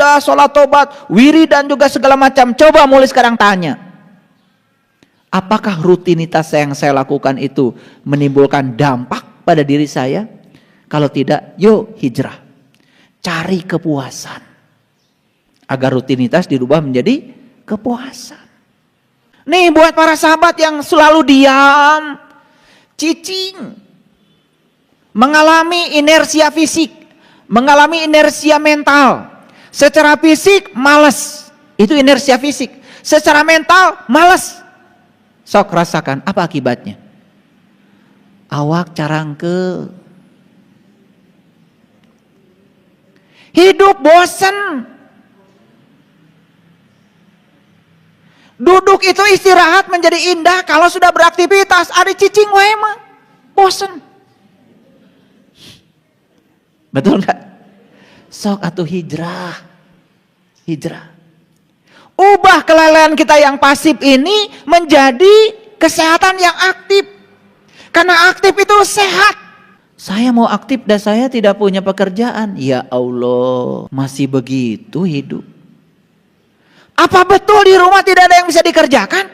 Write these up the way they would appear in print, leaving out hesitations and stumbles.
ibadah, sholat tobat, wiridan juga segala macam. Coba mulai sekarang tanya, apakah rutinitas yang saya lakukan itu menimbulkan dampak pada diri saya? Kalau tidak, yuk hijrah. Cari kepuasan. Agar rutinitas dirubah menjadi kepuasan. Nih buat para sahabat yang selalu diam, cicing, mengalami inersia fisik, mengalami inersia mental. Secara fisik malas, itu inersia fisik. Secara mental malas. Sok rasakan apa akibatnya? Awak carangke, hidup bosan. Duduk itu istirahat menjadi indah kalau sudah beraktivitas. Ada cicing wae mah bosan. Betul enggak? Sok atuh hijrah. Hijrah. Ubah kelalaian kita yang pasif ini menjadi kesehatan yang aktif. Karena aktif itu sehat. Saya mau aktif dan saya tidak punya pekerjaan. Ya Allah, masih begitu hidup. Apa betul di rumah tidak ada yang bisa dikerjakan?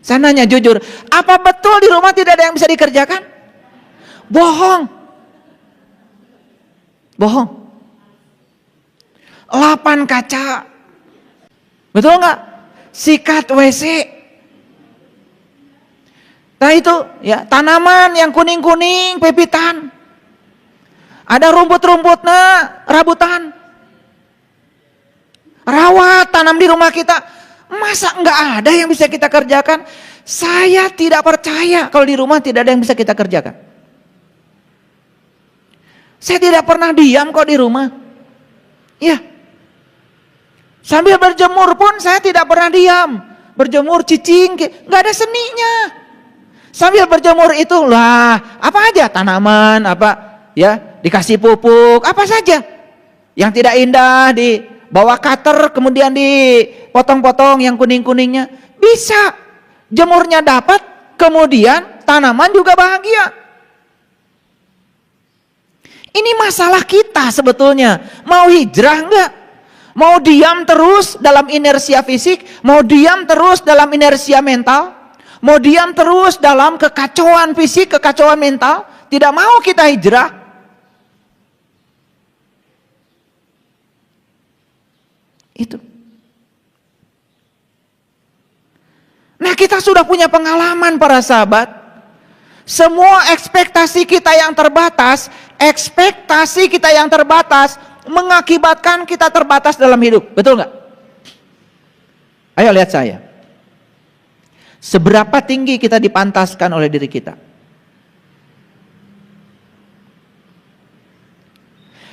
Saya nanya jujur, apa betul di rumah tidak ada yang bisa dikerjakan? Bohong. Bohong. 8 kaca. Betul nggak? Sikat WC. Nah itu ya, tanaman yang kuning-kuning, pepitan. Ada rumput-rumputnya, rabutan. Rawat tanam di rumah kita. Masa nggak ada yang bisa kita kerjakan? Saya tidak percaya kalau di rumah tidak ada yang bisa kita kerjakan. Saya tidak pernah diam kok di rumah. Iya. Sambil berjemur pun saya tidak pernah diam. Berjemur cicing, nggak ada seninya. Sambil berjemur itu lah, apa aja tanaman, apa ya, dikasih pupuk, apa saja. Yang tidak indah dibawa cutter kemudian dipotong-potong yang kuning-kuningnya. Bisa. Jemurnya dapat, kemudian tanaman juga bahagia. Ini masalah kita sebetulnya. Mau hijrah enggak? Mau diam terus dalam inersia fisik? Mau diam terus dalam inersia mental? Mau diam terus dalam kekacauan fisik, kekacauan mental? Tidak mau kita hijrah. Itu. Nah, kita sudah punya pengalaman para sahabat. Semua ekspektasi kita yang terbatas, mengakibatkan kita terbatas dalam hidup. Betul nggak? Ayo lihat saya. Seberapa tinggi kita dipantaskan oleh diri kita?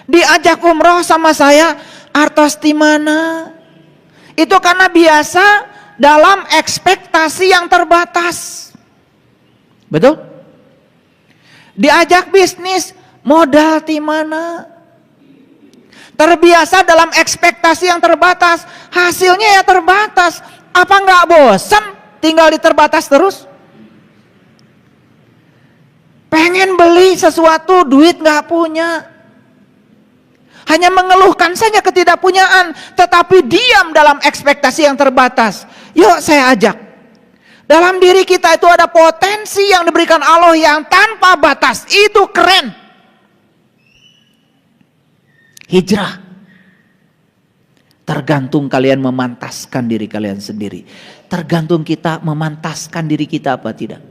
Diajak umroh sama saya, artos di mana? Itu karena biasa dalam ekspektasi yang terbatas. Betul? Diajak bisnis, modal di mana? Terbiasa dalam ekspektasi yang terbatas, hasilnya ya terbatas. Apa nggak bosan tinggal di terbatas terus? Pengen beli sesuatu, duit nggak punya. Hanya mengeluhkan saja ketidakpunyaan, tetapi diam dalam ekspektasi yang terbatas. Yuk saya ajak. Dalam diri kita itu ada potensi yang diberikan Allah yang tanpa batas. Itu keren. Hijrah. Tergantung kalian memantaskan diri kalian sendiri. Tergantung kita memantaskan diri kita apa tidak.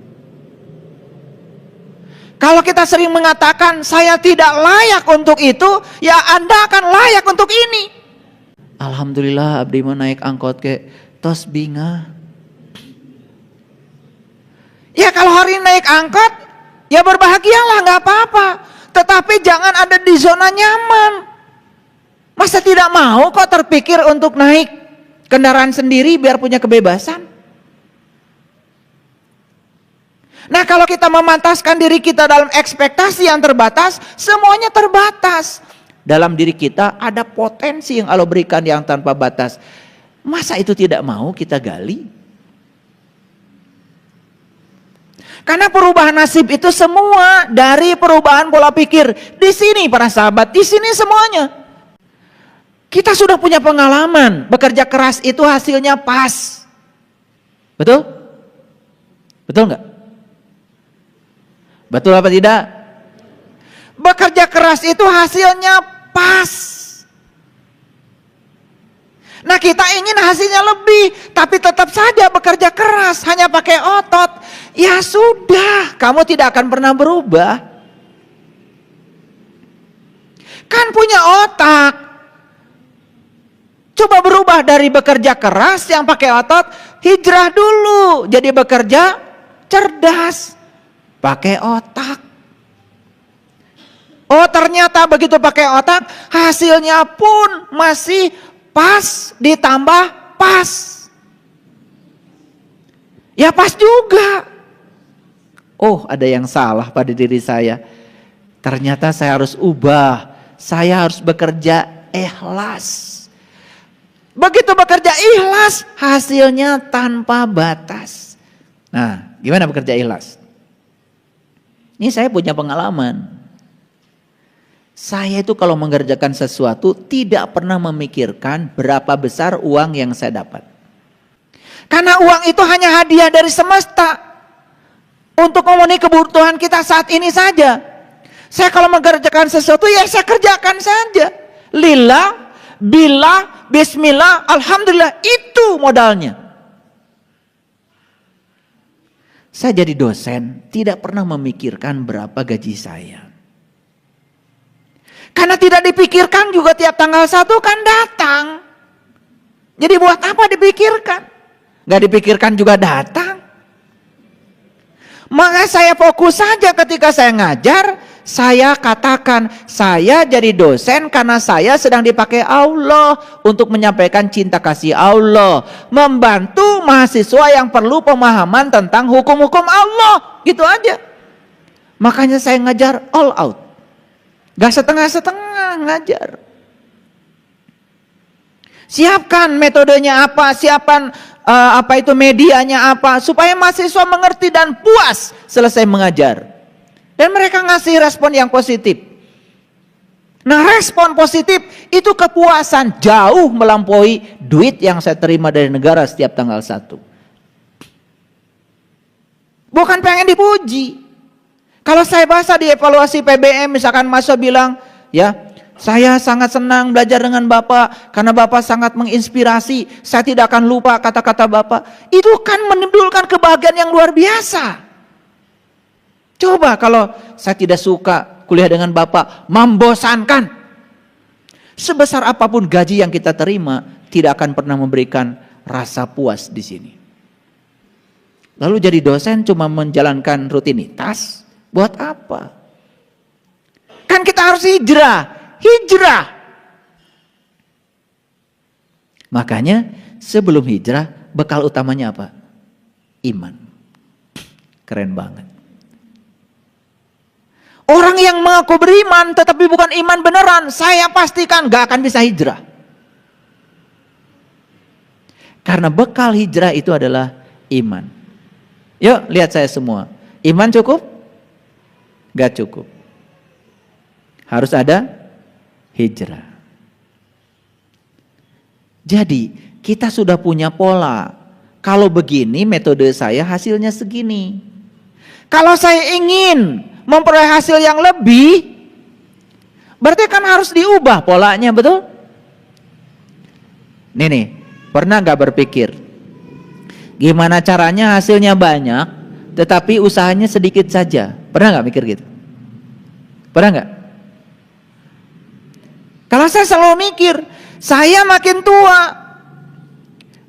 Kalau kita sering mengatakan saya tidak layak untuk itu, ya Anda akan layak untuk ini. Alhamdulillah abdi mah naik angkot ke tos binga. Ya kalau hari ini naik angkot, ya berbahagialah, nggak apa-apa. Tetapi jangan ada di zona nyaman. Masa tidak mau kok terpikir untuk naik kendaraan sendiri biar punya kebebasan? Nah kalau kita memantaskan diri kita dalam ekspektasi yang terbatas, semuanya terbatas. Dalam diri kita ada potensi yang Allah berikan yang tanpa batas. Masa itu tidak mau kita gali? Karena perubahan nasib itu semua dari perubahan pola pikir. Di sini para sahabat, di sini semuanya. Kita sudah punya pengalaman, bekerja keras itu hasilnya pas. Betul? Betul nggak? Betul apa tidak? Bekerja keras itu hasilnya pas. Nah, kita ingin hasilnya lebih, tapi tetap saja bekerja keras, hanya pakai otot. Ya sudah, kamu tidak akan pernah berubah. Kan punya otak. Coba berubah dari bekerja keras yang pakai otot, hijrah dulu. Jadi bekerja cerdas, pakai otak. Oh, ternyata begitu pakai otak, hasilnya pun masih pas ditambah pas. Ya pas juga. Oh, ada yang salah pada diri saya. Ternyata saya harus ubah. Saya harus bekerja ikhlas. Begitu bekerja ikhlas, hasilnya tanpa batas. Nah, gimana bekerja ikhlas? Ini saya punya pengalaman. Saya itu kalau mengerjakan sesuatu tidak pernah memikirkan berapa besar uang yang saya dapat. Karena uang itu hanya hadiah dari semesta untuk memenuhi kebutuhan kita saat ini saja. Saya kalau mengerjakan sesuatu ya saya kerjakan saja. Lillah, billah, bismillah, alhamdulillah, itu modalnya. Saya jadi dosen tidak pernah memikirkan berapa gaji saya. Karena tidak dipikirkan juga tiap tanggal 1 kan datang. Jadi buat apa dipikirkan? Gak dipikirkan juga datang. Maka saya fokus saja ketika saya ngajar. Saya katakan saya jadi dosen karena saya sedang dipakai Allah untuk menyampaikan cinta kasih Allah. Membantu mahasiswa yang perlu pemahaman tentang hukum-hukum Allah. Gitu aja. Makanya saya ngajar all out. Gak setengah-setengah ngajar. Siapkan metodenya apa, siapkan medianya apa, supaya mahasiswa mengerti dan puas selesai mengajar. Dan mereka ngasih respon yang positif. Nah, respon positif itu kepuasan jauh melampaui duit yang saya terima dari negara setiap tanggal 1. Bukan pengen dipuji. Kalau saya bahasa di evaluasi PBM, misalkan mahasiswa bilang, ya, saya sangat senang belajar dengan Bapak karena Bapak sangat menginspirasi. Saya tidak akan lupa kata-kata Bapak. Itu kan menimbulkan kebahagiaan yang luar biasa. Coba kalau saya tidak suka kuliah dengan Bapak, membosankan. Sebesar apapun gaji yang kita terima, tidak akan pernah memberikan rasa puas di sini. Lalu jadi dosen cuma menjalankan rutinitas, buat apa? Kan kita harus hijrah. Makanya sebelum hijrah, bekal utamanya apa? Iman. Keren banget. Orang yang mengaku beriman tetapi bukan iman beneran, saya pastikan gak akan bisa hijrah. Karena bekal hijrah itu adalah iman. Yuk lihat saya semua. Iman cukup? Gak cukup. Harus ada hijrah. Jadi kita sudah punya pola. Kalau begini metode saya hasilnya segini. Kalau saya ingin memperoleh hasil yang lebih, berarti kan harus diubah polanya, betul? Nih, pernah gak berpikir gimana caranya hasilnya banyak tetapi usahanya sedikit saja? Pernah gak mikir gitu? Pernah gak? Kalau saya selalu mikir, saya makin tua,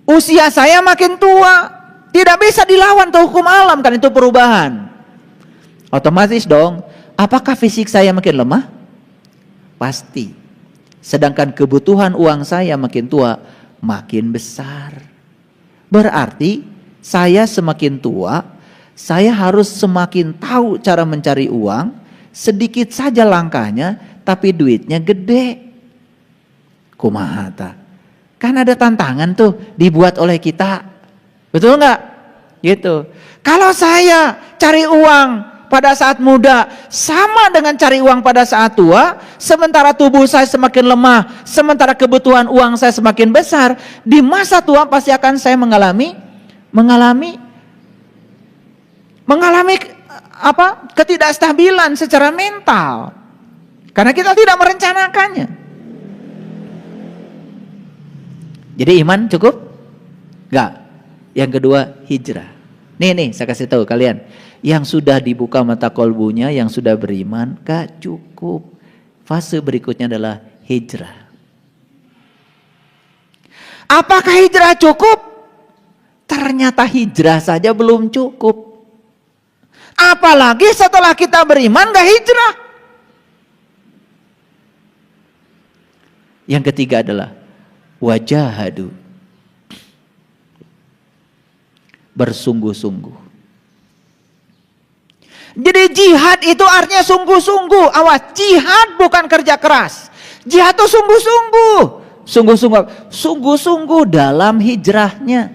usia saya makin tua, tidak bisa dilawan tuh hukum alam, kan itu perubahan. Otomatis dong, apakah fisik saya makin lemah? Pasti. Sedangkan kebutuhan uang saya makin tua, makin besar. Berarti saya semakin tua, saya harus semakin tahu cara mencari uang, sedikit saja langkahnya, tapi duitnya gede. Kumaha ta? Kan ada tantangan tuh dibuat oleh kita. Betul nggak? Gitu. Kalau saya cari uang pada saat muda sama dengan cari uang pada saat tua, sementara tubuh saya semakin lemah, sementara kebutuhan uang saya semakin besar, di masa tua pasti akan saya mengalami ketidakstabilan secara mental. Karena kita tidak merencanakannya. Jadi iman cukup? Enggak. Yang kedua, hijrah. Nih, saya kasih tahu kalian. Yang sudah dibuka mata kolbunya, yang sudah beriman, gak cukup. Fase berikutnya adalah hijrah. Apakah hijrah cukup? Ternyata hijrah saja belum cukup. Apalagi setelah kita beriman gak hijrah. Yang ketiga adalah wajahadu. Bersungguh-sungguh. Jadi jihad itu artinya sungguh-sungguh. Awas, jihad bukan kerja keras. Jihad itu sungguh-sungguh. Sungguh-sungguh dalam hijrahnya.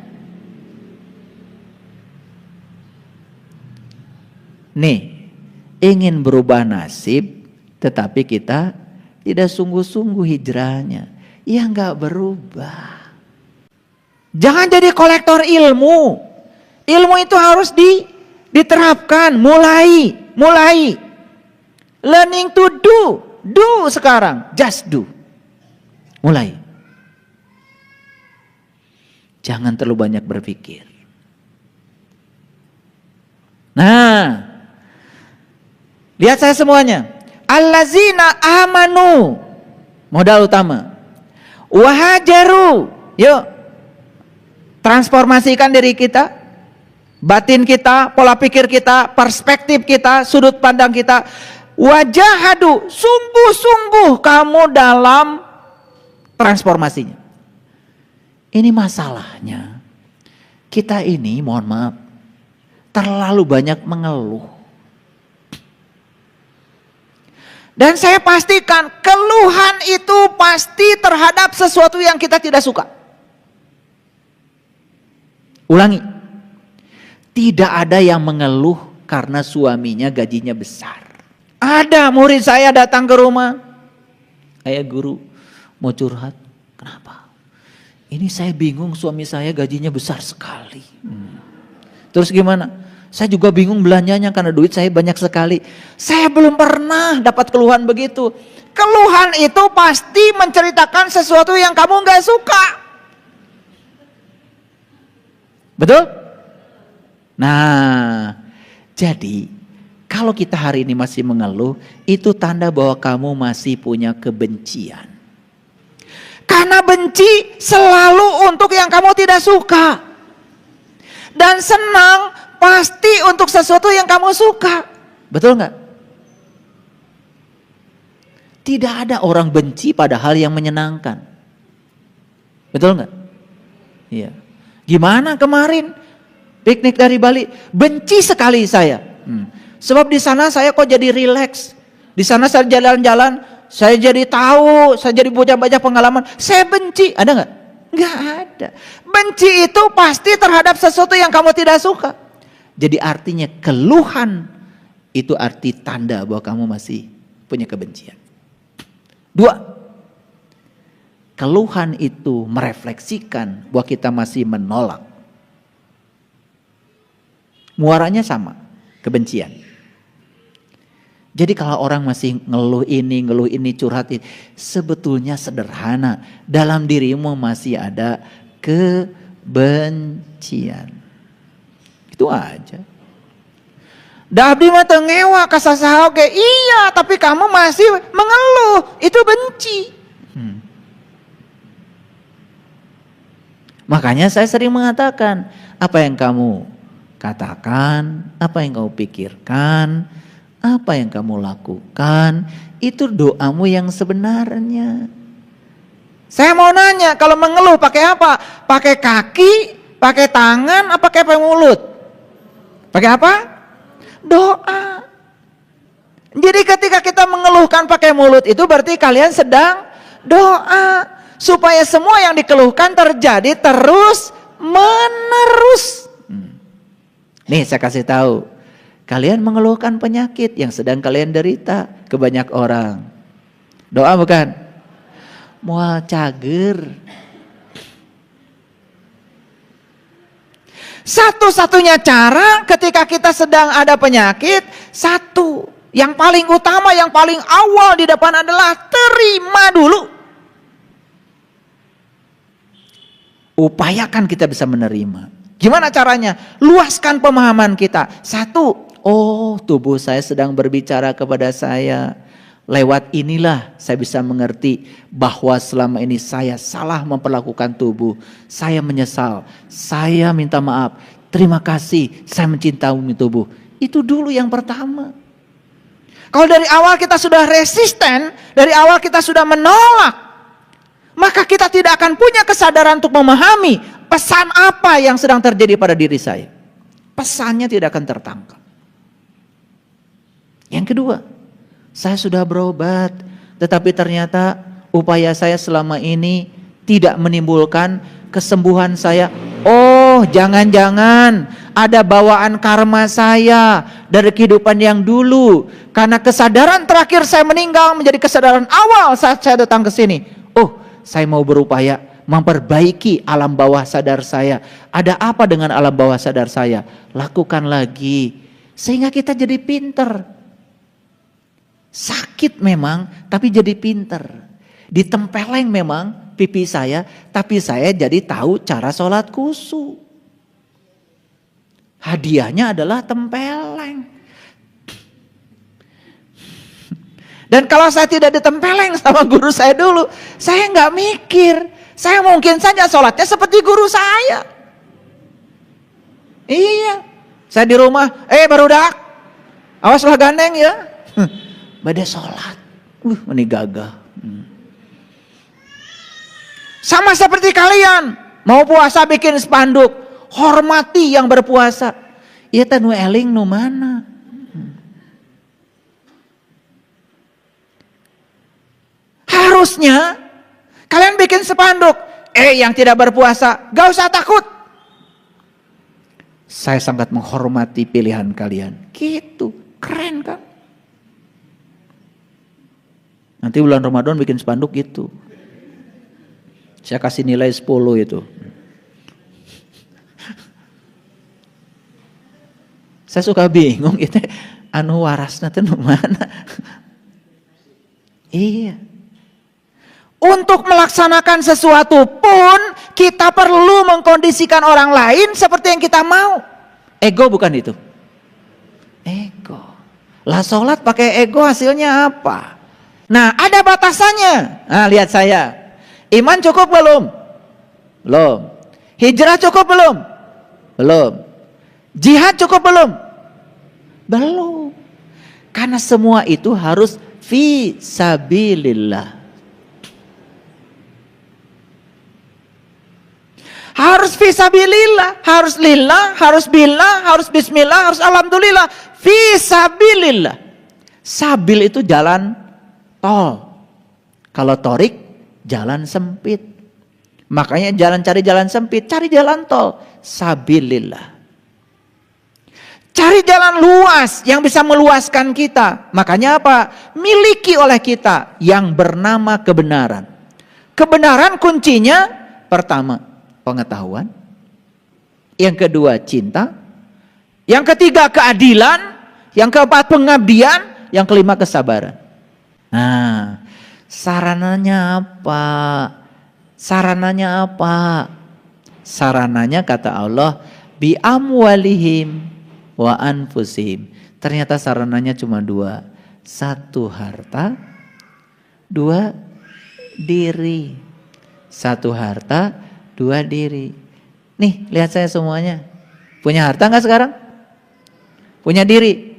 Nih, ingin berubah nasib, tetapi kita tidak sungguh-sungguh hijrahnya. Ya enggak berubah. Jangan jadi kolektor ilmu. Ilmu itu harus diterapkan, mulai. Learning to do sekarang, just do. Mulai. Jangan terlalu banyak berpikir. Nah, lihat saya semuanya. Allazina amanu, modal utama. Wahajaru, yuk transformasikan diri kita, batin kita, pola pikir kita, perspektif kita, sudut pandang kita. Wajahadu, sungguh-sungguh kamu dalam transformasinya. Ini masalahnya, kita ini mohon maaf terlalu banyak mengeluh. Dan saya pastikan keluhan itu pasti terhadap sesuatu yang kita tidak suka. Ulangi, tidak ada yang mengeluh karena suaminya gajinya besar. Ada murid saya datang ke rumah, ayah guru mau curhat, kenapa? Ini saya bingung, suami saya gajinya besar sekali. Terus gimana? Saya juga bingung belanjanya karena duit saya banyak sekali. Saya belum pernah dapat keluhan begitu. Keluhan itu pasti menceritakan sesuatu yang kamu gak suka. Betul? Nah, jadi kalau kita hari ini masih mengeluh, itu tanda bahwa kamu masih punya kebencian. Karena benci selalu untuk yang kamu tidak suka. Dan senang pasti untuk sesuatu yang kamu suka. Betul nggak? Tidak ada orang benci pada hal yang menyenangkan. Betul nggak? Iya. Gimana kemarin piknik dari Bali? Benci sekali saya. Sebab di sana saya kok jadi rileks. Di sana saya jalan-jalan, saya jadi tahu, saya jadi banyak pengalaman. Saya benci, ada nggak? Nggak ada. Benci itu pasti terhadap sesuatu yang kamu tidak suka. Jadi artinya keluhan itu arti tanda bahwa kamu masih punya kebencian. 2. Keluhan itu merefleksikan bahwa kita masih menolak. Muaranya sama, kebencian. Jadi kalau orang masih ngeluh ini, curhat ini, sebetulnya sederhana. Dalam dirimu masih ada kebencian. Itu aja. Dabdi mah teu ngewa kasasaha oge. Iya, tapi kamu masih mengeluh. Itu benci. Makanya saya sering mengatakan, apa yang kamu katakan, apa yang kamu pikirkan, apa yang kamu lakukan, itu doamu yang sebenarnya. Saya mau nanya, kalau mengeluh pakai apa? Pakai kaki, pakai tangan, apa pakai mulut? Pakai apa? Doa. Jadi ketika kita mengeluhkan pakai mulut itu berarti kalian sedang doa. Supaya semua yang dikeluhkan terjadi terus menerus. Nih saya kasih tahu. Kalian mengeluhkan penyakit yang sedang kalian derita ke banyak orang. Doa bukan? Moal cager. Satu-satunya cara ketika kita sedang ada penyakit, satu, yang paling utama, yang paling awal di depan adalah terima dulu. Upayakan kita bisa menerima. Gimana caranya? Luaskan pemahaman kita. Satu, oh tubuh saya sedang berbicara kepada saya. Lewat inilah saya bisa mengerti bahwa selama ini saya salah memperlakukan tubuh. Saya menyesal, saya minta maaf, terima kasih, saya mencintai tubuh. Itu dulu yang pertama. Kalau dari awal kita sudah resisten, dari awal kita sudah menolak, maka kita tidak akan punya kesadaran untuk memahami pesan apa yang sedang terjadi pada diri saya. Pesannya tidak akan tertangkap. Yang kedua, saya sudah berobat, tetapi ternyata upaya saya selama ini tidak menimbulkan kesembuhan saya. Oh, jangan-jangan ada bawaan karma saya dari kehidupan yang dulu. Karena kesadaran terakhir saya meninggal menjadi kesadaran awal saat saya datang ke sini. Oh, saya mau berupaya memperbaiki alam bawah sadar saya. Ada apa dengan alam bawah sadar saya? Lakukan lagi. Sehingga kita jadi pinter. Sakit memang, tapi jadi pinter. Ditempeleng memang pipi saya, tapi saya jadi tahu cara sholat khusyuk. Hadiahnya adalah tempeleng. Dan kalau saya tidak ditempeleng sama guru saya dulu, saya nggak mikir. Saya mungkin saja sholatnya seperti guru saya. Iya. Saya di rumah, barudak, awaslah gandeng ya. Bada sholat, ini gagah. Sama seperti kalian, mau puasa bikin spanduk, hormati yang berpuasa. Iya tanu eling nu mana? Harusnya kalian bikin spanduk, yang tidak berpuasa, gak usah takut. Saya sangat menghormati pilihan kalian. Gitu, keren kan? Nanti bulan Ramadan bikin spanduk gitu. Saya kasih nilai 10 itu. Saya suka bingung itu anu warasna teh nu mana. Iya. Untuk melaksanakan sesuatu pun kita perlu mengkondisikan orang lain seperti yang kita mau. Ego bukan itu. Ego. Lah sholat pakai ego hasilnya apa? Nah, ada batasannya. Nah, lihat saya. Iman cukup belum? Belum. Hijrah cukup belum? Belum. Jihad cukup belum? Belum. Karena semua itu harus fi sabilillah. Harus fi sabilillah, harus lillah, harus billah, harus bismillah, harus alhamdulillah. Fi sabilillah. Sabil itu jalan tol. Kalau torik jalan sempit. Makanya cari jalan sempit, cari jalan tol. Sabilillah. Cari jalan luas yang bisa meluaskan kita. Makanya apa? Miliki oleh kita yang bernama kebenaran. Kebenaran kuncinya pertama pengetahuan. Yang kedua cinta. Yang ketiga keadilan. Yang keempat pengabdian. Yang kelima kesabaran. Nah, sarananya apa? Sarananya apa? Sarananya kata Allah, bi amwalihim wa anfusihim. Ternyata sarananya cuma dua. Satu harta, dua diri. Satu harta, dua diri. Nih, lihat saya semuanya. Punya harta enggak sekarang? Punya diri?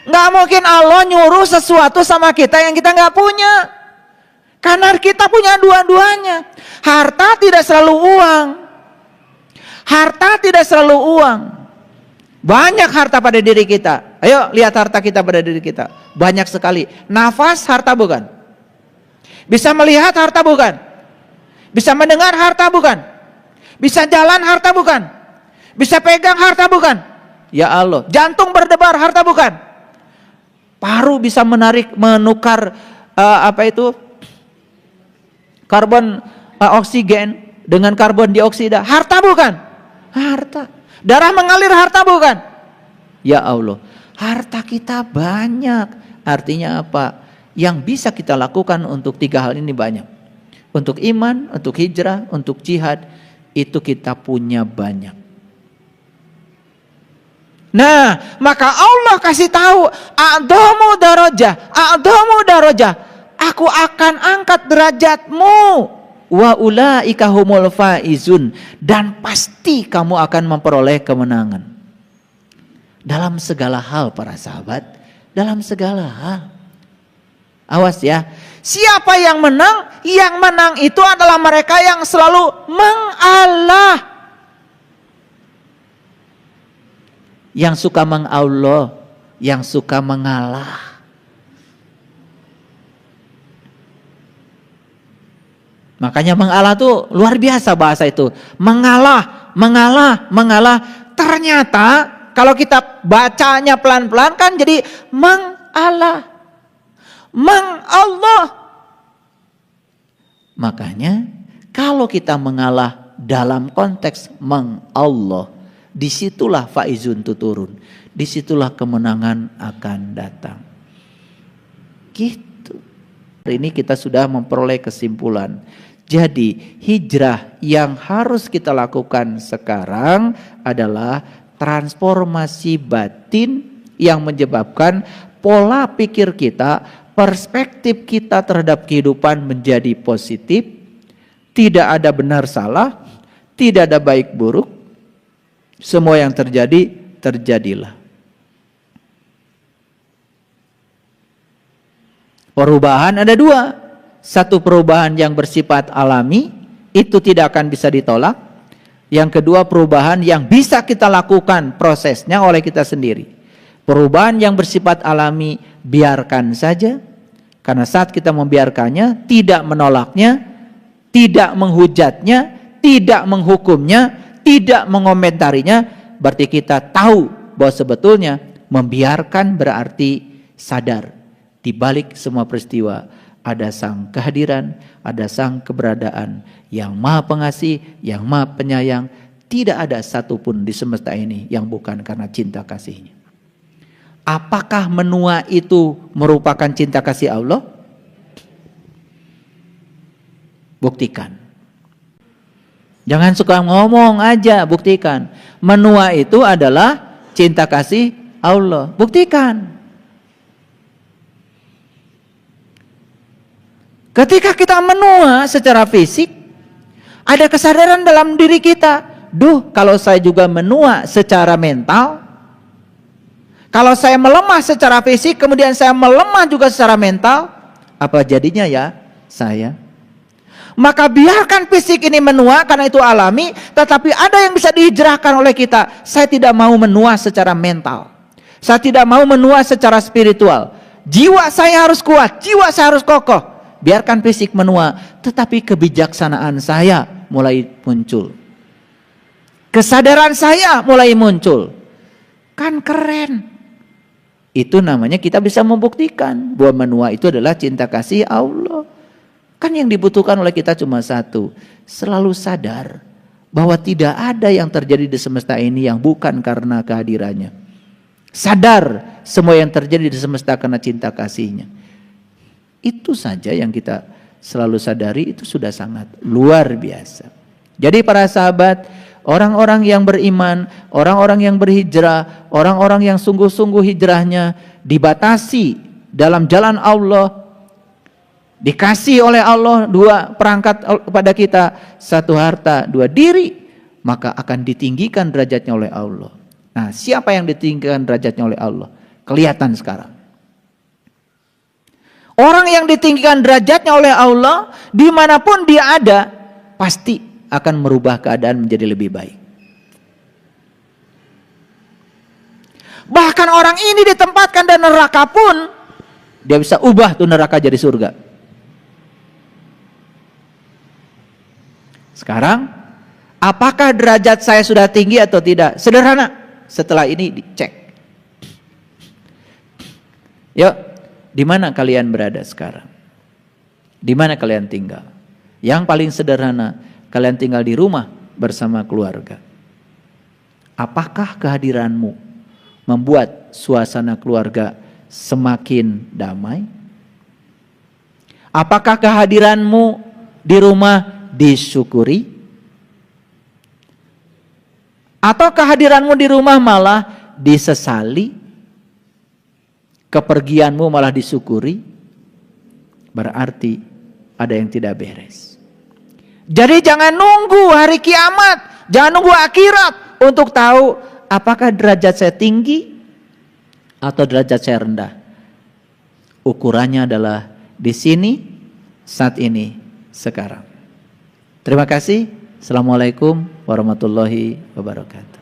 Nggak mungkin Allah nyuruh sesuatu sama kita yang kita nggak punya. Karena kita punya dua-duanya. Harta tidak selalu uang. Harta tidak selalu uang. Banyak harta pada diri kita. Ayo lihat harta kita pada diri kita. Banyak sekali. Nafas harta bukan? Bisa melihat harta bukan? Bisa mendengar harta bukan? Bisa jalan harta bukan? Bisa pegang harta bukan? Ya Allah. Jantung berdebar, harta bukan. Paru bisa menukar karbon oksigen dengan karbon dioksida. Harta bukan? Harta. Darah mengalir, harta bukan? Ya Allah. Harta kita banyak. Artinya apa? Yang bisa kita lakukan untuk 3 hal ini banyak. Untuk iman, untuk hijrah, untuk jihad, itu kita punya banyak. Nah, maka Allah kasih tahu, a'dhamu darajah. Aku akan angkat derajatmu. Wa ulaika humul faizun, dan pasti kamu akan memperoleh kemenangan. Dalam segala hal para sahabat, dalam segala hal. Awas ya. Siapa yang menang? Yang menang itu adalah mereka yang selalu mengalah. Yang suka mengallah, yang suka mengalah. Makanya mengalah tuh luar biasa bahasa itu. Mengalah. Ternyata kalau kita bacanya pelan-pelan kan jadi mengalah. Mengallah. Makanya kalau kita mengalah dalam konteks mengallah, disitulah faizun itu turun. Disitulah kemenangan akan datang. Gitu. Hari ini kita sudah memperoleh kesimpulan. Jadi hijrah yang harus kita lakukan sekarang adalah transformasi batin yang menyebabkan pola pikir kita, perspektif kita terhadap kehidupan menjadi positif. Tidak ada benar salah, tidak ada baik buruk. Semua yang terjadi, terjadilah. Perubahan ada 2. Satu, perubahan yang bersifat alami, itu tidak akan bisa ditolak. Yang kedua, perubahan yang bisa kita lakukan prosesnya oleh kita sendiri. Perubahan yang bersifat alami, biarkan saja. Karena saat kita membiarkannya, tidak menolaknya, tidak menghujatnya, tidak menghukumnya, tidak mengomentarinya, berarti kita tahu bahwa sebetulnya membiarkan berarti sadar. Di balik semua peristiwa ada sang kehadiran, ada sang keberadaan yang maha pengasih, yang maha penyayang. Tidak ada satupun di semesta ini yang bukan karena cinta kasihnya. Apakah menua itu merupakan cinta kasih Allah? Buktikan. Jangan suka ngomong aja, buktikan. Menua itu adalah cinta kasih Allah. Buktikan. Ketika kita menua secara fisik, ada kesadaran dalam diri kita. Duh, kalau saya juga menua secara mental, kalau saya melemah secara fisik, kemudian saya melemah juga secara mental, apa jadinya ya saya? Maka biarkan fisik ini menua karena itu alami, tetapi ada yang bisa dihijrahkan oleh kita. Saya tidak mau menua secara mental. Saya tidak mau menua secara spiritual. Jiwa saya harus kuat, jiwa saya harus kokoh. Biarkan fisik menua, tetapi kebijaksanaan saya mulai muncul. Kesadaran saya mulai muncul. Kan keren. Itu namanya kita bisa membuktikan bahwa menua itu adalah cinta kasih Allah. Kan yang dibutuhkan oleh kita cuma satu. Selalu sadar bahwa tidak ada yang terjadi di semesta ini yang bukan karena kehadirannya. Sadar semua yang terjadi di semesta karena cinta kasihnya. Itu saja yang kita selalu sadari, itu sudah sangat luar biasa. Jadi para sahabat, orang-orang yang beriman, orang-orang yang berhijrah, orang-orang yang sungguh-sungguh hijrahnya dibatasi dalam jalan Allah, dikasih oleh Allah 2 perangkat kepada kita, 1 harta, 2 diri, maka akan ditinggikan derajatnya oleh Allah. Nah, siapa yang ditinggikan derajatnya oleh Allah? Kelihatan sekarang. Orang yang ditinggikan derajatnya oleh Allah, dimanapun dia ada, pasti akan merubah keadaan menjadi lebih baik. Bahkan orang ini ditempatkan di neraka pun, dia bisa ubah tuh neraka jadi surga. Sekarang, apakah derajat saya sudah tinggi atau tidak? Sederhana. setelah ini dicek. Yuk, di mana kalian berada sekarang? Di mana kalian tinggal? Yang paling sederhana, kalian tinggal di rumah bersama keluarga. Apakah kehadiranmu membuat suasana keluarga semakin damai? Apakah kehadiranmu di rumah disyukuri? Atau kehadiranmu di rumah malah disesali? Kepergianmu malah disyukuri? Berarti ada yang tidak beres. Jadi jangan nunggu hari kiamat, jangan nunggu akhirat untuk tahu apakah derajat saya tinggi atau derajat saya rendah. Ukurannya adalah di sini, saat ini, sekarang. Terima kasih. Assalamualaikum warahmatullahi wabarakatuh.